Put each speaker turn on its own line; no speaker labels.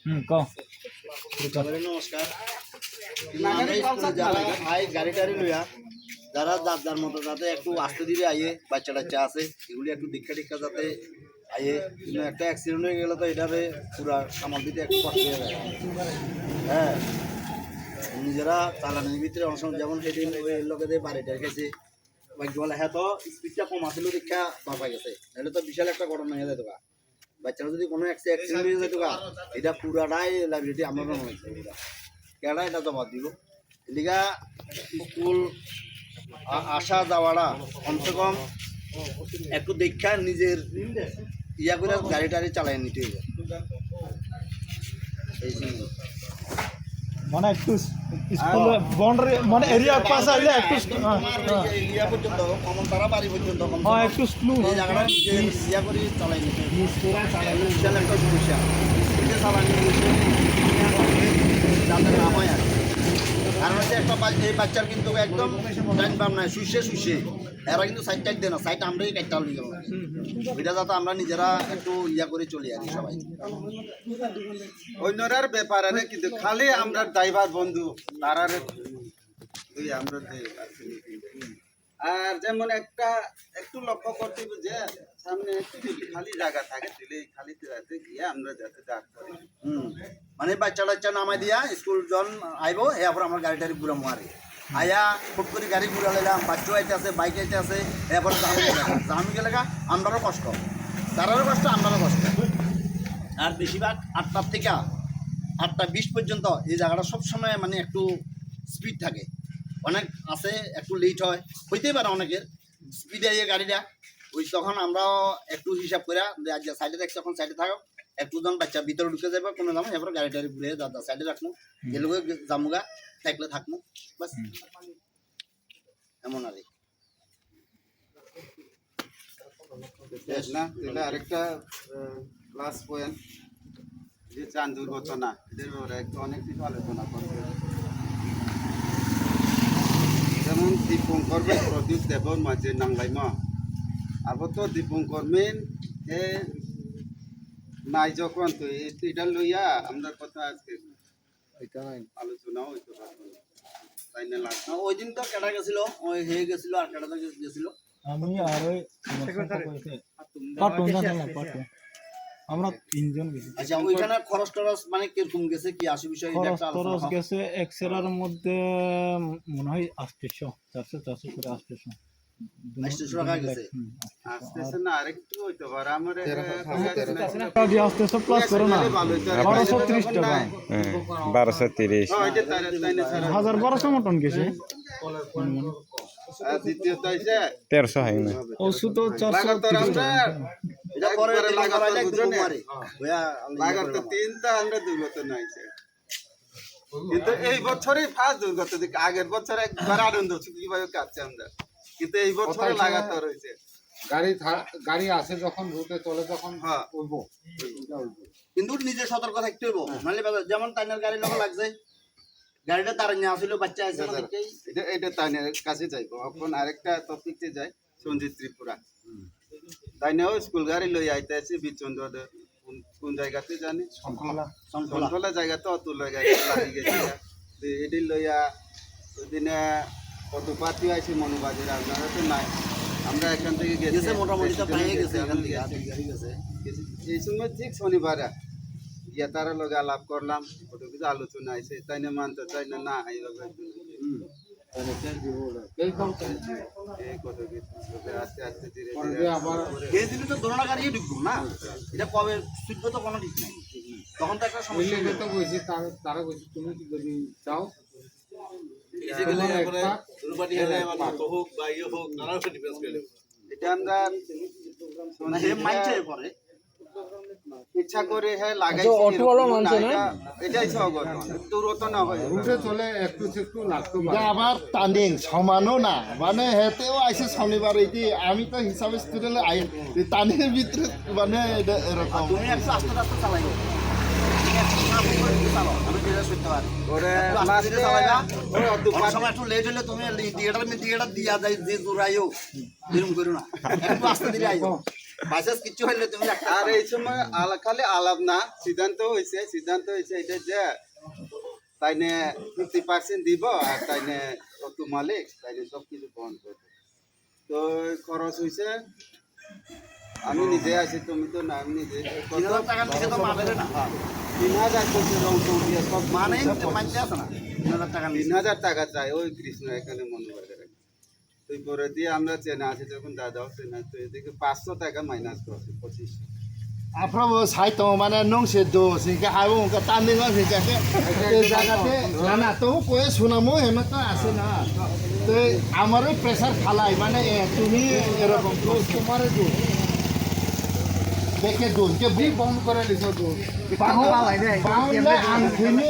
নমস্কার। যারা গাড়ি টাড়ি লইয়া যারা যার মতো যাতে একটু আস্তে দিবে আইয়ে বাচ্চা টাচ্চা আছে এগুলি একটু দীক্ষা টিক্ষা যাতে আইয়ে কিন্তু একটা অ্যাক্সিডেন্ট হয়ে গেলে তো এটারে পুরা সামাল দিতে একটু কষ্ট হয়ে যায়। হ্যাঁ, নিজেরা চালানোর ভিতরে অনেক সময় যেমন সেদিন ওই লোকেদের বাড়িটা রেখেছে বাকি বলে হ্যাঁ তো স্পিডটা কম আসলে দীক্ষা বাপা গেছে নাহলে তো বিশাল একটা ঘটনা হয়ে যেত গা। বাচ্চারা যদি কোনো অ্যাক্সিডেন্ট হয়ে যেত গা এটা পুরাটাই লাইবিলিটি আমরা মনে হয়েছে কেডা এটা তো বাদ দিব এদিকা স্কুল আসা যাওয়াটা কমসে কম একটু দেখা নিজের ইয়া করে গাড়ি টাড়ি চালাই নিতে হবে।
মানে একটু স্কুল বাউন্ডারি মানে এরিয়া পাস আইলে একটু
ইয়া পর্যন্ত কমন তারা বাড়ি পর্যন্ত
একটু স্লো
এই জায়গাটা ইয়া করে চালাই নিতে হবে। বিশাল একটা সমস্যা এটা চালানি যাতে না হয় আর কারণ হচ্ছে একটা এই বাচ্চার কিন্তু একদম টাইম পাম নাই শুষে এরা কিন্তু সাইড টাইট দেয় না সাইড আমরাই কাটটা নিয়ে গেলাম এটা যাতে আমরা নিজেরা একটু ইয়া করে চলি আর সবাই
অন্যরার ব্যাপারে কিন্তু খালি আমরা ড্রাইভার বন্ধু তারার আমরা আর যেমন একটা একটু লক্ষ্য করতে যে সামনে একটু খালি জায়গা থাকে দিলে খালি রাতে গিয়ে আমরা যাতে দাঁড় করি
মানে বাচ্চা টাচ্চা নামাই দিয়া স্কুল জন আইব এরপর আমার গাড়ি টাড়ি ঘুরা মারি আয়া ফুট করে গাড়ি ঘুরা লাইলাম বাচ্চা আইতে আছে বাইক আইতে আছে এরপর জামি গেলে আমরারও কষ্ট তারারও কষ্ট আমরারও কষ্ট। আর বেশিরভাগ 8টার থেকে 8:20 পর্যন্ত এই জায়গাটা সবসময় মানে একটু স্পিড থাকে অনেক আছে একটু লেট হয় হইতেই পারে অনেকের স্পিডে এই গাড়িটা ওই তখন আমরাও একটু হিসাব করে সাইডে দেখছি এখন সাইডে থাকো একটু জন বাচ্চা ভিতরে ঢুকে যাবে কোনো দাম এরপর গাড়ি টাড়ি ঘুরে দাদা সাইডে রাখবো গেলে জামুগা থাকলে থাকবো বাস এমন আর
না তাহলে আরেকটা ক্লাস পয়েন্ট যে যান দুর্ঘটনা এদের একটু অনেক কিছু আলোচনা করবে যেমন দীপঙ্কর প্রদীপ দেবর মাঝে নাংলাইমা আবার তো দীপঙ্কর মেন এ নাই যখন তো এটা লইয়া আমরা কথা আজকে আলোচনাও হইতে পারবো তাই না লাগবে
ওই দিন তো কেটা গেছিল ওই হয়ে গেছিল আর কেটা গেছিল
আমি আর ওই পাটুন আমরা তিনজন গেছি।
আচ্ছা ওইখানে খরচ টরচ মানে কিরকম গেছে কি আসে বিষয়
খরচ গেছে এক্সেলার মধ্যে মনে হয় 400 করে 800
টাকা গেছে
আসতেছে না আরেকটু হইতে পারে আমার
আসতেছে প্লাস করো না 1230 টাকা
1230
1200 মতন গেছে
দ্বিতীয় তাইছে
1300 হয় না
ওষুধ তো 400
এটা পরে লাগাইলে বুঝনে
লাগার তো তিনটা আমরা দুর্ঘটনা হইছে কিন্তু এই বছরই ফার্স্ট দুর্ঘটনা আগের বছর একবার আনন্দ কিভাবে কাটছে আমরা কিন্তু এই বছরে লাগাতার হইছে
গাড়ি আসে যখন রুটে চলে তখন উঠবো
কিন্তু নিজে সতর্ক থাকতে হইব নাহলে যেমন তাইনার গাড়ি লোক লাগছে গাড়িটা তার নিয়ে আসিল বাচ্চা আছে
এটা তাইনের কাছে যাইবো এখন আরেকটা টপিকে যাই সঞ্জিত ত্রিপুরা তাইনেও স্কুল গাড়ি লই আইতে আছে বিচন্দ্র কোন জায়গাতে জানি শঙ্খলা জায়গাতে অত গাড়ি লাগি গেছে এটি লইয়া ওইদিনে কত পার্টি আছে মনোবাজের আপনারা তো নাই আমরা এখান থেকে গেছি
মোটামুটি গেছে এখান থেকে
এই সময় ঠিক শনিবার গিয়া তারা লগে আলাপ করলাম কত কিছু আলোচনা আছে তাই না মানতে চাই না না এইভাবে আস্তে আস্তে ধীরে ধীরে
তো দোলনা গাড়ি ঢুকবো না এটা কবে শিখবো তো কোনো ঠিক নাই তখন তো একটা সমস্যা
তো বলছি তারা বলছি তুমি যদি চাও
এটা আমরা
পরে
ইচ্ছা করে হ্যাঁ লাগাই এটাই দূরত্ব না হয়
রুটে চলে একটু লাগতো
আবার টার্নিং সমানও না মানে হেতেও আইসে শনিবার এই আমি তো হিসাবে স্টুডেন্ট টার্নিং এর ভিতরে মানে এরকম
তুমি একটু আস্তে আস্তে চালাইও একটু লেট হলে তুমি দিয়া যায় যে জোরাইও এরকম করো না একটু আস্তে ধীরে আইও বাইচান্স কিচ্ছু হইলে তুমি একটা
আর এই সময় খালি আলাপ না, সিদ্ধান্ত হয়েছে এটা যে তাইনে 50% দিব আর তাইনে অত মালিক তাইনে সব কিছু বহন করবে। তো খরচ হয়েছে, আমি নিজে আছি, তুমি তো না, আমি নিজে
3,000 টাকার নিচে তো পাবে না।
3,000 করছে রং টং দিয়ে সব
মানে মানতে আছে না 3,000 টাকা নিচে।
3,000 টাকা চাই ওই কৃষ্ণ এখানে মনে করে। তুই পরে দিয়ে আমরা চেনা আছি যখন দাদাও চেনা, তো এদিকে 500 টাকা মাইনাস করছে 2500।
आफ्राबो साइट माने नंसे दो सिंका हाबो उनका तानिंग सिंका के জায়গাতে না না তো কয়ে শোনামো হেমে তো আসে না তো আমারও প্রেসার খালাই মানে তুমি এরকম তোমারে দো দেখে দোন কে
বন্ধ করে দিছো তো
বাহলে আনখিনি